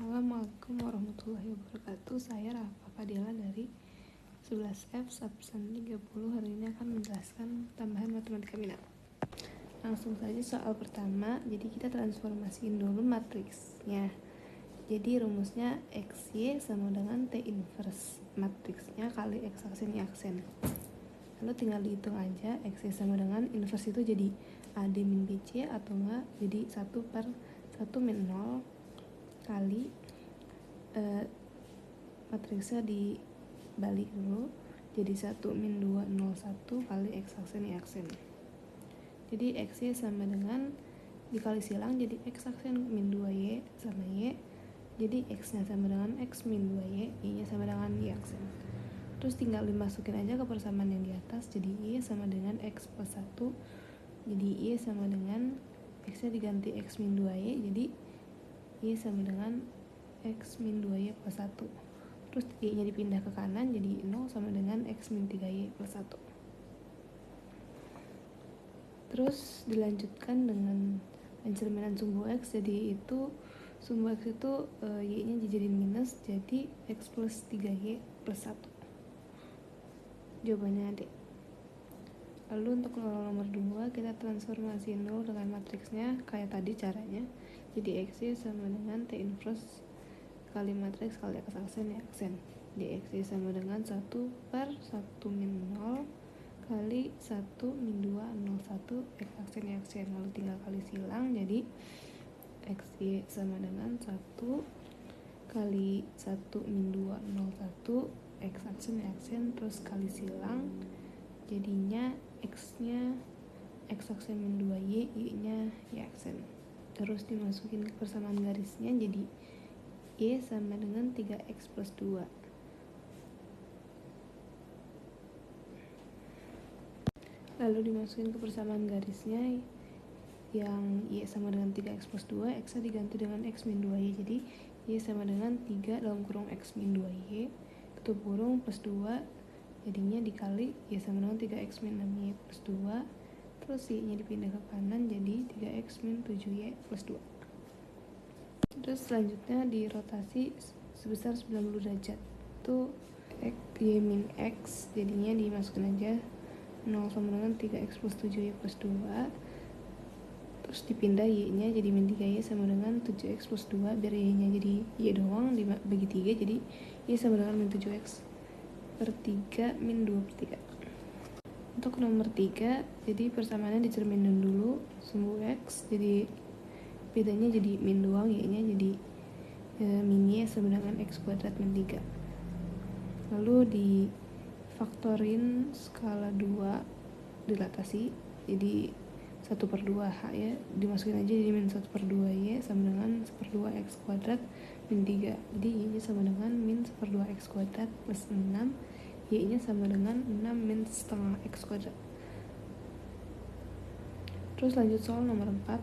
Assalamualaikum warahmatullahi wabarakatuh. Saya Rafa Fadila dari 11F Absen 30. Hari ini akan menjelaskan tambahan matematika minat. Langsung saja soal pertama. Jadi kita transformasiin dulu matriksnya. Jadi rumusnya XY sama dengan T inverse matriksnya kali X aksen Y aksen. Lalu tinggal dihitung aja. XY sama dengan inverse itu jadi AD min BC atau enggak jadi 1/1 min 0 kali matriksnya dibalik dulu jadi 1 min 2 0 1 kali X aksen Y aksen. Jadi X Y sama dengan dikali silang jadi X aksen min 2Y sama Y, jadi X nya sama dengan X min 2Y, Y nya sama dengan Y aksen. Terus tinggal dimasukin aja ke persamaan yang di atas, jadi Y sama dengan X plus 1, jadi Y sama dengan X nya diganti X min 2Y, jadi Y sama dengan X min 2Y plus 1. Terus Y nya dipindah ke kanan jadi 0 sama dengan X min 3Y plus 1. Terus dilanjutkan dengan pencerminan sumbu X. Jadi itu sumbu X itu Y nya dijadiin minus, jadi X plus 3Y plus 1. Jawabannya D. Lalu untuk nomor 2 kita transformasiin dulu dengan matriksnya kayak tadi caranya. Jadi XY sama dengan T inverse kali matriks kali X aksen Y aksen. Jadi XY sama dengan 1/1 min 0 kali 1 min 2 0 1 X aksen Y aksen. Lalu tinggal kali silang jadi XY sama dengan 1 kali 1 min 2 0 1 X aksen Y aksen, terus kali silang jadinya X nya X aksen min 2Y, Y nya Y aksen. Terus dimasukin ke persamaan garisnya jadi Y sama dengan 3X plus 2. Lalu dimasukin ke persamaan garisnya yang Y sama dengan 3X plus 2, X nya diganti dengan X min 2Y, jadi Y sama dengan 3 dalam kurung X min 2Y tutup kurung plus 2, jadinya dikali Y sama dengan 3X min 6Y plus 2, terus Y nya dipindah ke kanan jadi 3X min 7Y plus 2. Terus selanjutnya dirotasi sebesar 90 derajat. Itu Y min X, jadinya dimasukin aja 0 sama dengan 3X plus 7Y plus 2. Terus dipindah Y nya jadi min 3Y sama dengan 7X plus 2, biar Y nya jadi Y doang dibagi 3, jadi Y sama dengan min 7X per 3 min 2/3. Untuk nomor 3, jadi persamaannya dicerminin dulu sumbu X, jadi bedanya jadi min doang, Y nya jadi min Y sama dengan X kuadrat min 3. Lalu difaktorin skala 2 dilatasi, jadi 1/2 H ya, dimasukin aja jadi min 1/2 Y sama dengan 1/2 X kuadrat min 3, jadi Y nya sama dengan min 1/2 X kuadrat plus 6, Y nya sama dengan 6 min setengah X kuadrat. Terus lanjut soal nomor 4,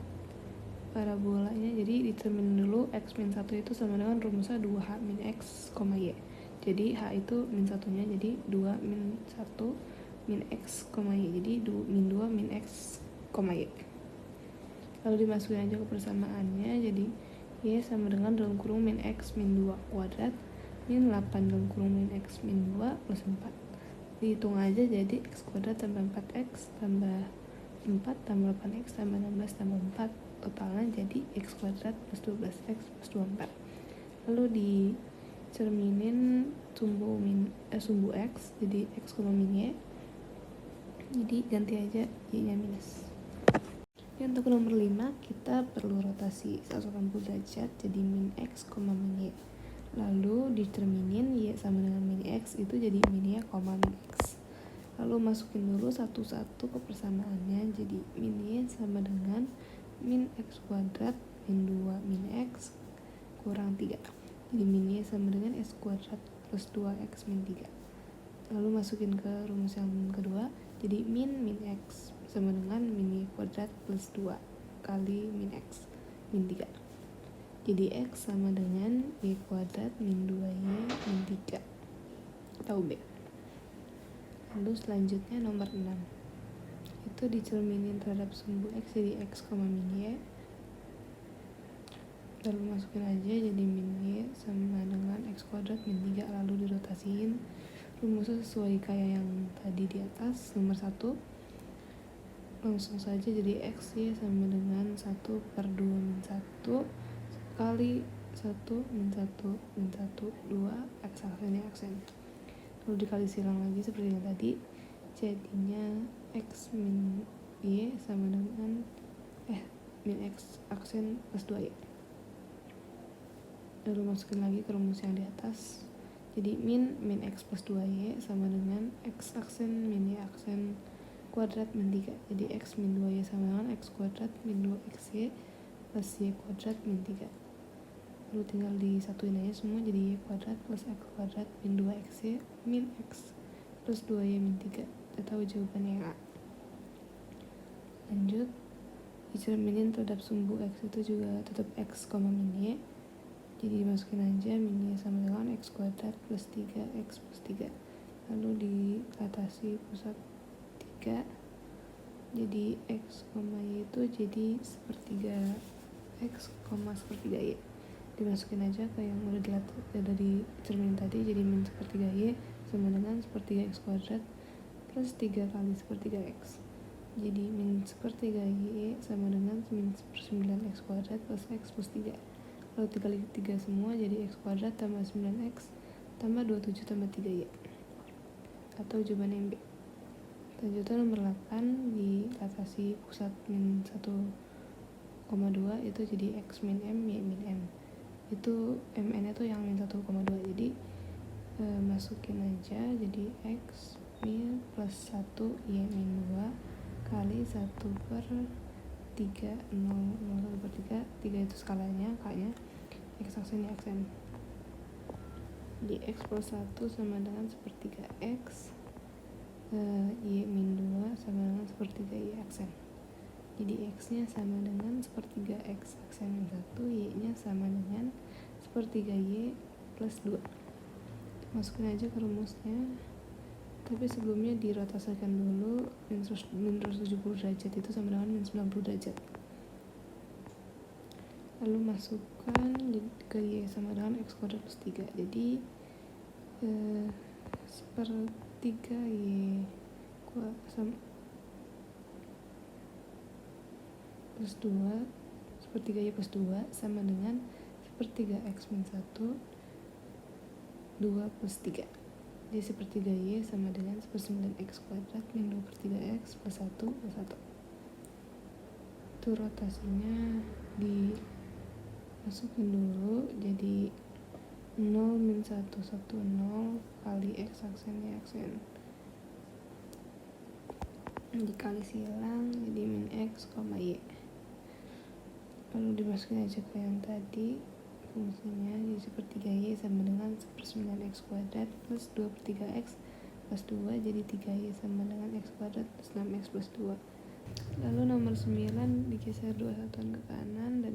parabolanya. Jadi determine dulu X min 1 itu sama dengan rumusnya 2H min X, Y. Jadi H itu min 1 nya, jadi 2 min 1 min X, Y. Jadi min 2 min X, Y. Lalu dimasukin aja ke persamaannya, jadi Y sama dengan dalam kurung min X min 2 kuadrat min 8 dalam kurung min X min 2 plus 4. Dihitung aja jadi X kuadrat tambah 4X tambah 4 tambah 8X tambah 16 tambah 4, totalnya jadi X kuadrat plus 12X plus 24. Lalu dicerminin sumbu X, jadi X, min Y, jadi ganti aja Y nya minus. Untuk nomor 5 kita perlu rotasi 180 derajat, jadi min X, min Y. Lalu determinin Y sama dengan min X itu jadi min Y, min X. Lalu masukin dulu satu-satu ke persamaannya, jadi min Y sama dengan min X kuadrat min 2 min X kurang 3, jadi min Y sama dengan X kuadrat plus 2X min 3. Lalu masukin ke rumus yang kedua, jadi min X sama dengan min Y kuadrat plus 2 kali min X min 3, jadi X sama dengan Y kuadrat min 2Y min 3 atau B. Lalu selanjutnya nomor 6, itu dicerminin terhadap sumbu X, jadi X, min Y. Lalu masukin aja jadi min Y kuadrat min 3, lalu dirotasiin. Rumusnya sesuai kayak yang tadi di atas. Nomor 1 langsung saja jadi X y sama dengan 1 per 2 min 1 kali 1 min 1 min 1 2 X aksen ya aksen, lalu dikali silang lagi seperti yang tadi, jadinya X min Y sama dengan min X aksen plus 2 Y. Lalu masukin lagi ke rumus yang di atas, jadi min X plus 2Y sama dengan X aksen min Y aksen kuadrat min 3. Jadi X min 2Y sama dengan X kuadrat min 2XY plus Y kuadrat min 3. Lalu tinggal disatuin aja semua, jadi Y kuadrat plus X kuadrat min 2XY min X plus 2Y min 3. Kita tahu jawabannya A. Lanjut, dicerminin terhadap sumbu X itu juga tetap X, min Y. Jadi dimasukin aja min Y sama dengan X kuadrat plus 3X plus 3. Lalu diatasi pusat 3, jadi X, Y itu jadi sepertiga X, sepertiga Y. Dimasukin aja ke yang udah dicerminin tadi, jadi min sepertiga Y sama dengan sepertiga X kuadrat plus 3 kali sepertiga X. Jadi min sepertiga Y sama dengan min seper 9 X kuadrat plus X plus 3. Lalu dikali 3 semua, jadi X kuadrat tambah 9X tambah 27 tambah 3Y. Atau jawaban yang B. Lanjutan nomor 8, diatasi pusat min 1,2 itu jadi X min M, Y min M. Itu MN nya tuh yang min 1,2, jadi masukin aja, jadi X min plus 1 Y min 2 kali 1 per 3, 0, 1 per 3, 3 itu skalanya, K-nya X aksen, Y aksen. Di X plus 1 sama dengan sepertiga X, Y min 2 sama dengan sepertiga Y aksen. Jadi X nya sama dengan sepertiga X aksen min 1, Y nya sama dengan sepertiga Y plus 2. Masukin aja ke rumusnya, tapi sebelumnya dirotasikan dulu. Min 170 derajat itu sama dengan min 90 derajat. Lalu masukkan ke Y sama dengan X kuadrat plus 3, jadi sepertiga Y sama plus 2, sepertiga Y plus 2 sama dengan sepertiga X min 1 2 plus 3. Jadi sepertiga Y sama dengan 9X kuadrat min 2 per 3X plus 1 plus 1. Itu rotasinya dimasukin dulu, jadi 0 min 1 1 0 kali X aksen Y aksen, dikali silang jadi min X, Y. Lalu dimasukin aja ke yang tadi fungsinya, jadi sepertiga Y sama dengan 1/9X kuadrat plus 2 per 3X plus 2, jadi 3Y sama dengan X kuadrat plus 6X plus 2. Lalu nomor 9 digeser 2 satuan ke kanan dan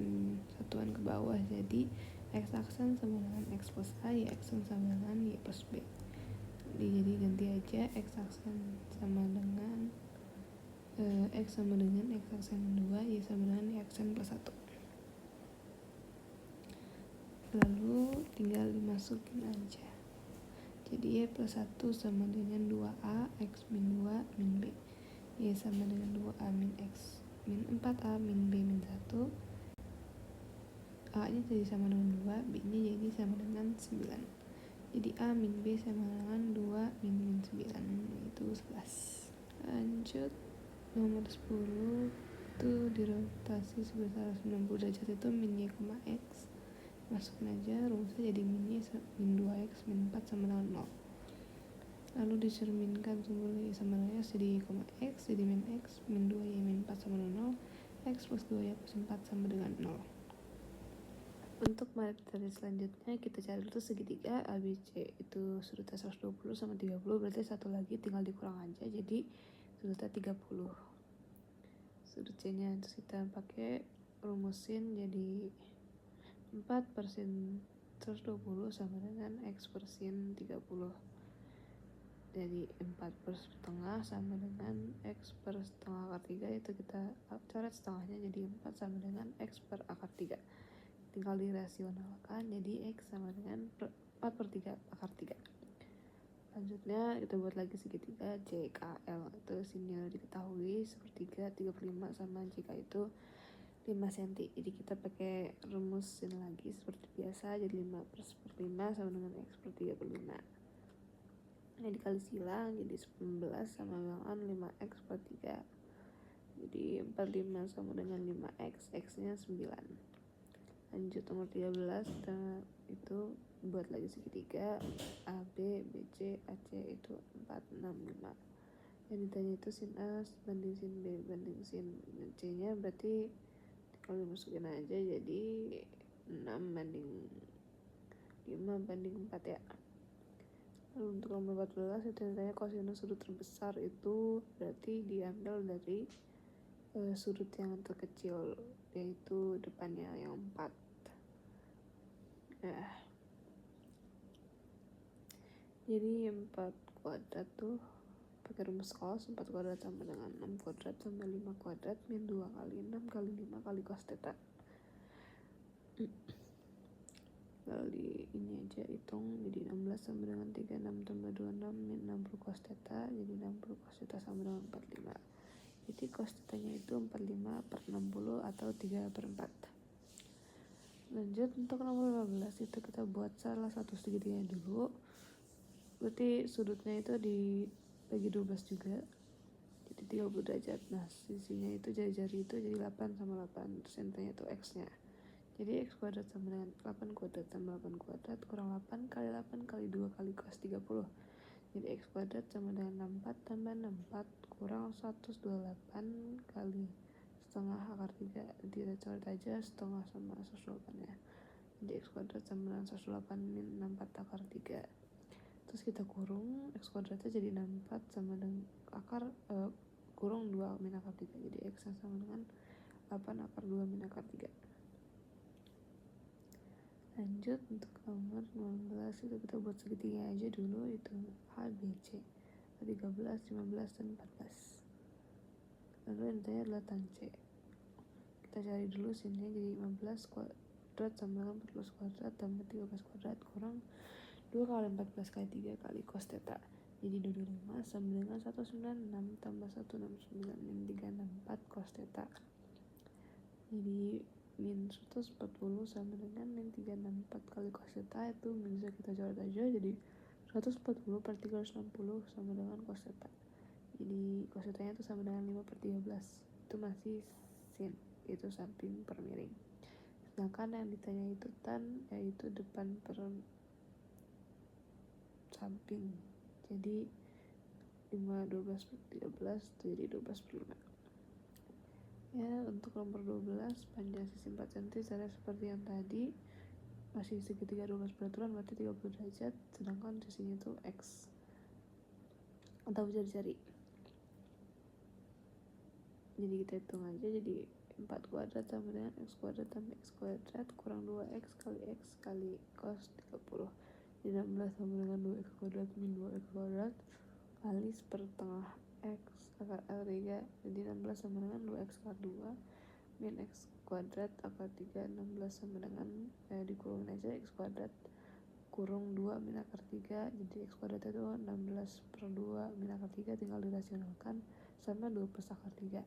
satuan ke bawah, jadi X aksen sama dengan X plus A, Y aksen sama dengan Y plus B. Jadi ganti aja X aksen sama dengan X sama dengan X aksen 2, Y sama dengan Y aksen plus 1. Lalu tinggal dimasukin aja, jadi Y plus 1 sama dengan 2A X min 2 min B, Y sama dengan 2A min X min 4A min B min 1, A nya jadi sama dengan 2, B nya jadi sama dengan 9. Jadi A min B sama dengan 2 min 9, itu 11. Lanjut, nomor 10 itu dirotasi sebesar 90 derajat itu min Y, X. Masukin aja rumusnya, jadi min Y min 2X min 4 sama dengan 0. Lalu dicerminkan sumbu Y sama dengan X, jadi Y, X, jadi min X min 2Y min 4 sama dengan 0, X plus 2Y plus 4 sama dengan 0. Untuk materi selanjutnya kita cari dulu segitiga ABC, itu sudutnya 120 sama 30, berarti satu lagi tinggal dikurang aja, jadi sudutnya 30. Sudut C nya terus kita pakai rumusin, jadi 4 per sin 120 sama dengan X per sin 30. Jadi 4 per setengah sama dengan X per setengah akar 3, itu kita coret setengahnya, jadi 4 sama dengan X per akar 3. tinggal dirasionalkan jadi X sama dengan 4/3 akar 3. Selanjutnya kita buat lagi segitiga JKL, itu sinnya diketahui sepertiga 35 sama JK itu 5 cm. Jadi kita pakai rumus sin lagi seperti biasa, jadi 5/5 sama dengan X per 35. Ini dikali silang jadi 19 sama dengan 5X per 3. Jadi 45 sama dengan 5X, X nya 9. Lanjut nomor 13, kita itu buat lagi segitiga AB, BC, AC itu 4, 6, 5. Yang ditanya itu sin A banding sin B banding sin C nya berarti kalau dimasukin aja jadi 6 banding 5 banding 4 ya. Lalu untuk nomor 14 itu ditanya kosinus sudut terbesar itu berarti diambil dari sudut yang terkecil, yaitu depannya yang 4. Jadi 4 kuadrat tuh pakai rumus cos, 4 kuadrat sama dengan 6 kuadrat tambah 5 kuadrat min 2 kali 6 kali 5 kali cos theta. Lalu ini aja hitung, jadi 16 sama dengan 36 tambah 26 min 60 cos theta, jadi 60 cos theta sama dengan 45. Jadi cos theta-nya itu 45/60 atau 3/4. Lanjut untuk nomor 15 itu kita buat salah satu segitiga dulu. Berarti sudutnya itu dibagi 12 juga. Jadi 30 derajat. Nah, sisinya itu jari-jari itu jadi 8 sama 8. Terus intinya itu X-nya. Jadi X kuadrat sama dengan 8 kuadrat tambah 8 kuadrat kurang 8 kali 8 kali 2 kali cos 30. Jadi X kuadrat sama dengan 64 tambah 64 kurang 128 kali setengah akar 3. Kita coret aja setengah sama 128 ya. Jadi X kuadrat sama dengan 128 min 64 akar 3. Terus kita kurung X kuadratnya jadi 64 sama dengan akar kurung 2 min akar 3. Jadi X sama dengan 8 akar 2 min akar 3. Lanjut untuk nomor 19 itu kita buat segitiga aja dulu, itu ABC 13, 15, dan 14. Lalu yang ditanya adalah tan C. Kita cari dulu sinnya, jadi 15 kuadrat sama dengan 14 kuadrat tambah 13 kuadrat kurang 2 kali 14 kali 3 kali cos theta. Jadi 225 sama dengan 196 tambah 169 min 364 cos theta. Jadi min 140 sama dengan min 364 kali cos theta, itu bisa kita coret aja jadi 140 per 360 sama dengan cos theta. Jadi cos theta itu sama dengan 5/13. Itu masih sin, itu samping per miring. Sedangkan yang ditanya itu tan, yaitu depan per samping. Jadi 5 12/13 jadi 12/5. Ya, untuk nomor 12 panjang sisi 4 cm caranya seperti yang tadi, masih segitiga 12 peraturan berarti 30 derajat, sedangkan sisinya itu X atau bisa dicari. Jadi kita hitung aja, jadi 4 kuadrat sama dengan X kuadrat tambah X kuadrat kurang 2X kali X kali cos 30. Jadi 16 sama dengan 2X kuadrat min 2X kuadrat kali sepertengah X akar 3. Jadi 16 sama dengan 2X akar 2 min X kuadrat akar 3. 16 sama dengan dikurungin aja X kuadrat kurung 2 min akar 3. Jadi X kuadrat itu 16/2 min akar 3, tinggal dirasionalkan sama 2 plus akar 3.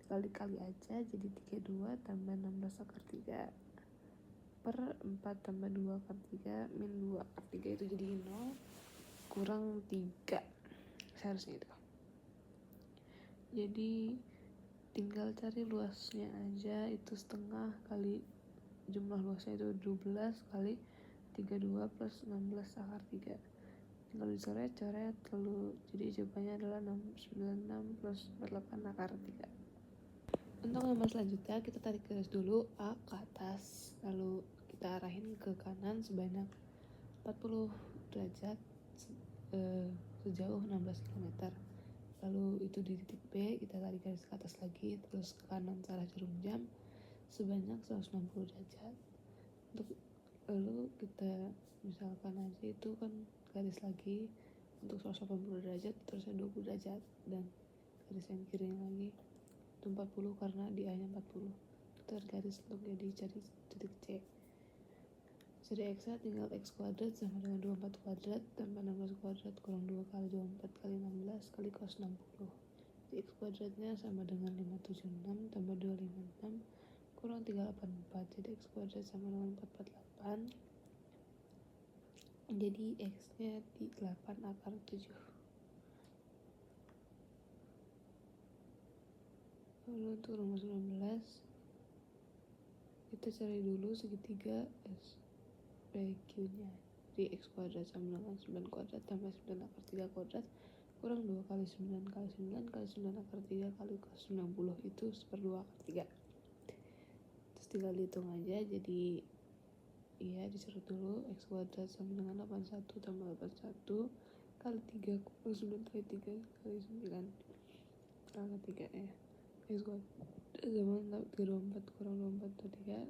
Kali-kali aja jadi 32 tambah 16 akar 3 per 4 tambah 2 akar 3 min 2 akar 3 itu jadi 0 kurang 3 seharusnya itu. Jadi tinggal cari luasnya aja, itu setengah kali jumlah luasnya itu 12 kali 32 plus 16 akar 3. Tinggal dicoret-coret, lalu jadi jawabannya adalah 696 plus 48 akar 3. Untuk nomor selanjutnya kita tarik garis dulu A ke atas, lalu kita arahin ke kanan sebanyak 40 derajat sejauh 16 km. Lalu itu di titik B kita tarik garis ke atas lagi, terus ke kanan arah jarum jam sebanyak 160 derajat. Lalu kita misalkan aja itu kan garis lagi untuk 180 derajat terusnya 20 derajat, dan garis yang kiri lagi itu 40 karena di A nya 40. putar garis untuk jadi cari titik C. Cari X-nya tinggal X kuadrat sama dengan 24 kuadrat tambah 16 kuadrat kurang 2 kali 24 kali 16 kali cos 60. Jadi X kuadratnya sama dengan 576 tambah 256 kurang 384. Jadi X kuadrat sama dengan 448. Jadi X-nya di 8 akar 7. Lalu untuk rumus 19 kita cari dulu segitiga SPQ-nya. Jadi X kuadrat sama dengan 9 kuadrat tambah 9 akar 3 kuadrat kurang 2 kali 9 kali 9 kali 9 akar 3 kali cos 90 itu 1/2 akar 3. Terus tinggal dihitung aja, jadi ya diserut dulu. X kuadrat sama dengan 81 tambah 81 kali 3 kurang 9 kali 3 kali 9 kali 3 ya. X kuadrat sama 324 kurang 24 3.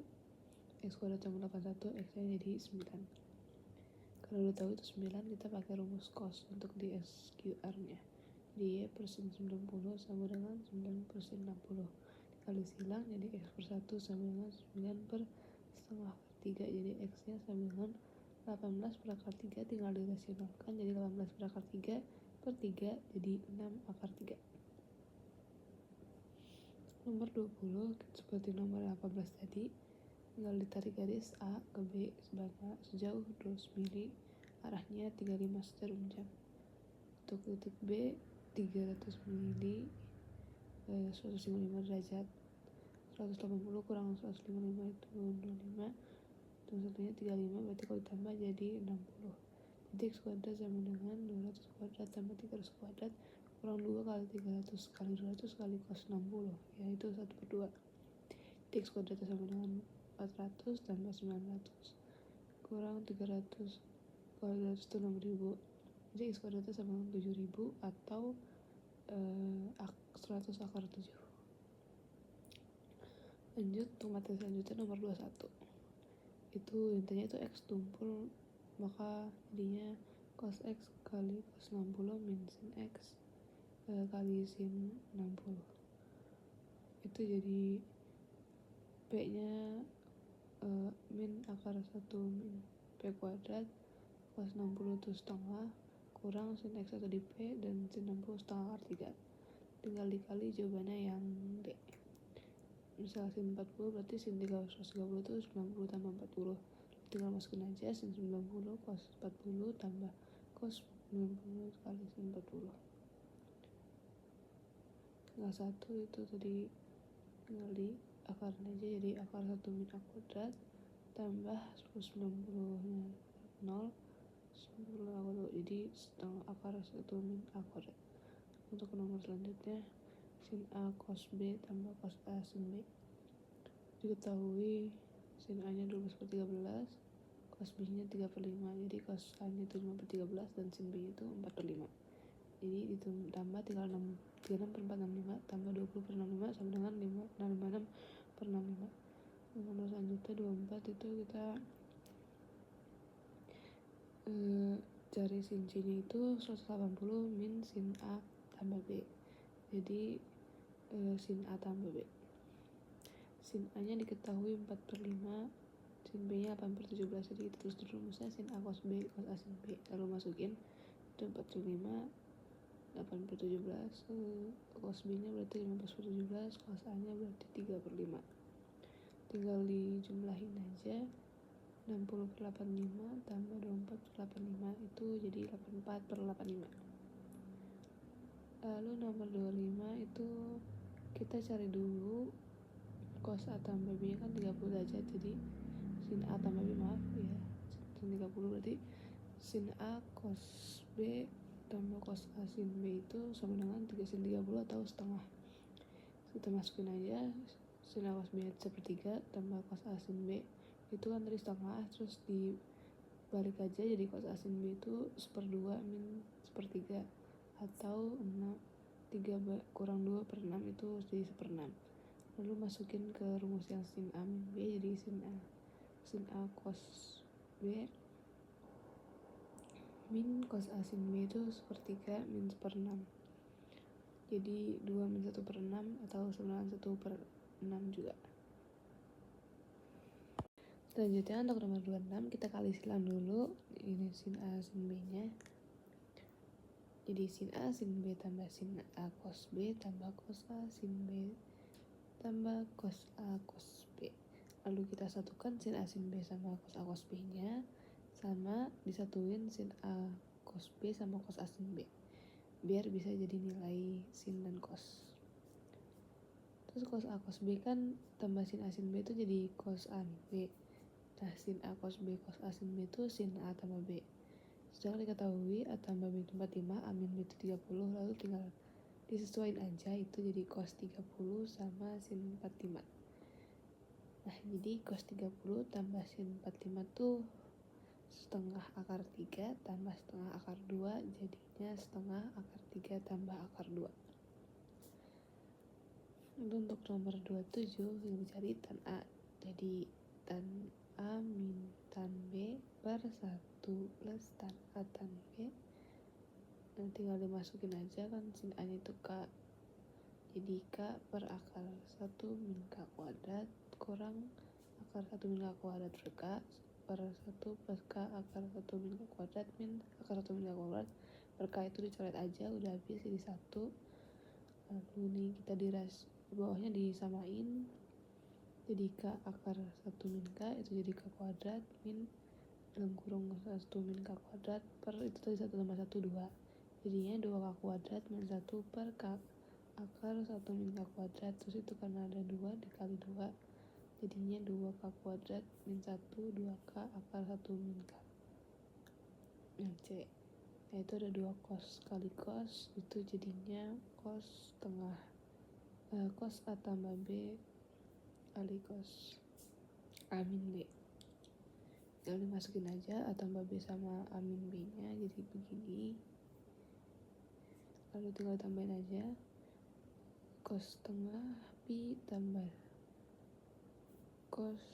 X kuadrat sama 81, X nya jadi 9. Kalau udah tahu itu 9, kita pakai rumus cos untuk di SQR nya. Jadi Y per sin 90 sama dengan 9 per sin 60 dikali silang, jadi X per 1 sama dengan 9 per setengah akar 3. Jadi X nya sama dengan 18 per akar 3, tinggal dirasionalkan, jadi 18 per akar 3 per 3 jadi 6 akar 3. Nomor 20 seperti nomor 18 tadi, tinggal ditarik garis A ke B sebanyak sejauh 200 mili, arahnya 35 jarum jam. Untuk titik B 300 mili 155 derajat, 180 kurang 155 itu 25, hitung satunya 35, berarti kalau ditambah jadi 60. Jadi X kuadrat sama dengan 200 kuadrat tambah 300 kuadrat kurang 2 kali 300 kali 200 kali cos 60, yaitu 1/2. Jadi X kuadrat sama dengan 400 tambah 900 kurang 300 kali 200 itu 6000. Jadi X kuadrat sama dengan 7000 atau 100 akar 7. Lanjut untuk materi selanjutnya nomor 21. Itu intinya itu X tumpul, maka jadinya cos X kali cos 60 min sin X kali sin 60. Itu jadi P nya min akar 1 min P kuadrat, cos 60 itu setengah kurang sin X 1 di P dan sin 60 setengah akar 3. Tinggal dikali jawabannya yang D. Misal sin 40 berarti sin 330 itu 90 tambah 40. Tinggal masukin aja sin 90 cos 40 tambah cos 90 kali sin 40. Tinggal 1 itu tadi tinggal di akarnya aja, jadi akar 1 min A kuadrat tambah 90 nya 0 90 A kuadrat, jadi setengah akar 1 min A kuadrat. Untuk nomor selanjutnya sin A cos B tambah cos A sin B. Diketahui sin A nya 12/13, cos B nya 3/5, jadi cos A nya itu 5/13 dan sin B itu 4/5. Jadi ditambah tinggal 36/465 tambah 20/65 sama dengan 56/65. Nomor selanjutnya 24 itu kita cari sin C nya itu 180 min sin A tambah B. Jadi sin A tambah B. Sin A nya diketahui 4/5, sin B nya 8/17, jadi kita tulis dulu rumusnya sin A cos B cos A sin B, lalu masukin itu 4/5 8/17, cos B nya berarti 15/17, cos A nya berarti 3/5. Tinggal dijumlahin aja, 60/85 tambah 24/85 itu jadi 84/85. Lalu nomor 25 itu kita cari dulu cos A tambah B kan 30 derajat, jadi sin A tambah B ya sin 30 berarti sin A cos B tambah cos A sin B itu sama dengan 3 sin 30 atau setengah. Kita masukin aja sin A cos B 1/3 tambah cos A sin B itu kan tadi setengah, terus dibalik aja jadi cos A sin B itu 1/2 min 1/3 atau 3 kurang 2/6 itu jadi 1/6. Lalu masukin ke rumus yang sin A min B, jadi sin A cos B min cos A sin B itu 1/3 min 1/6. Jadi 2 min 1/6 atau sama dengan 1/6 juga. Selanjutnya untuk nomor 26 kita kali silang dulu ini sin A sin B nya. Jadi sin A sin B tambah sin A cos B tambah cos A sin B tambah cos A cos B. Lalu kita satukan sin A sin B sama cos A cos B nya, sama disatuin sin A cos B sama cos A sin B, biar bisa jadi nilai sin dan cos. Terus cos A cos B kan tambah sin A sin B itu jadi cos A min B. Nah, sin A cos B cos A sin B itu sin A tambah B. Setelah diketahui A tambah B itu 45, A min B itu 30, lalu tinggal disesuaikan aja, itu jadi cos 30 sama sin 45. Nah, jadi cos 30 tambah sin 45 tuh setengah akar 3 tambah setengah akar 2, jadinya setengah akar 3 tambah akar 2. Untuk nomor 27 yang dicari tan A. Jadi tan A min tan B per 1 plus tan A tan B. Nah, tinggal dimasukin aja kan sin A nya itu K. Jadi K per akar 1 min K kuadrat kurang akar 1 min K kuadrat per K per 1 plus K akar 1 min K kuadrat min akar 1 min K kuadrat per K itu dicoret aja, udah habis jadi 1. Lalu nih kita bawahnya disamain, jadi K akar 1 min K itu jadi K kuadrat min dalam kurung 1 min K kuadrat per itu tadi 1 tambah 1 2, jadinya 2K kuadrat min 1 per K akar 1 min K kuadrat. Terus itu karena ada 2 dikali 2, jadinya 2K kuadrat min 1 2K akar 1 min K. Yang C, yaitu ada 2 cos kali cos, itu jadinya cos setengah cos A tambah B kali cos A min B. Tinggal dimasukin aja A tambah B sama A min B nya jadi begini. Lalu tinggal tambahin aja cos setengah pi tambah cos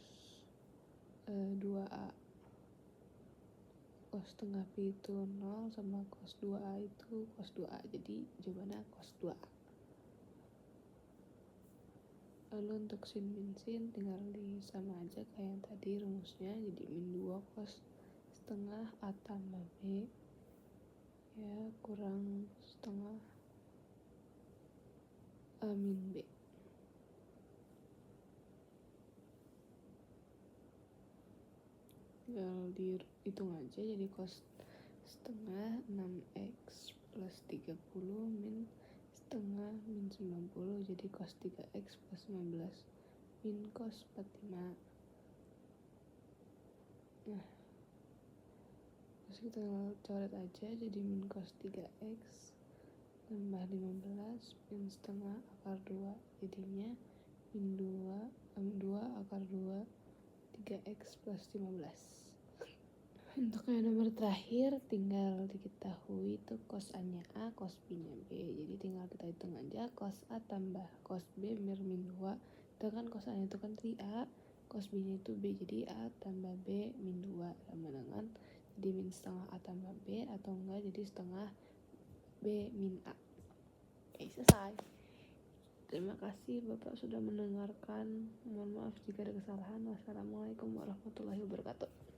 2A. Cos setengah pi itu 0 sama cos 2A itu cos 2A, jadi jawabannya cos 2A. Lalu untuk sin min sin tinggal sama aja kayak yang tadi rumusnya, jadi min 2 cos setengah A tambah B ya kurang setengah A min B. Tinggal dihitung aja, jadi cos setengah 6x plus 30 min setengah min 90, jadi cos 3x plus 15 min cos 45. Nah, terus kita coret aja, jadi min cos 3x tambah 15 min setengah akar 2, jadinya min 2 akar 2 3x plus 15. Untuk yang nomor terakhir tinggal diketahui itu cos A nya A, cos B nya B. Jadi tinggal kita hitung aja cos A tambah cos B min 2. Itu kan cos A nya itu kan 3A, cos B nya itu B, jadi A tambah B min 2 sama dengan jadi min setengah A tambah B, atau enggak jadi setengah B min A. Oke, selesai. Terima kasih Bapak sudah mendengarkan. Mohon maaf jika ada kesalahan. Wassalamualaikum warahmatullahi wabarakatuh.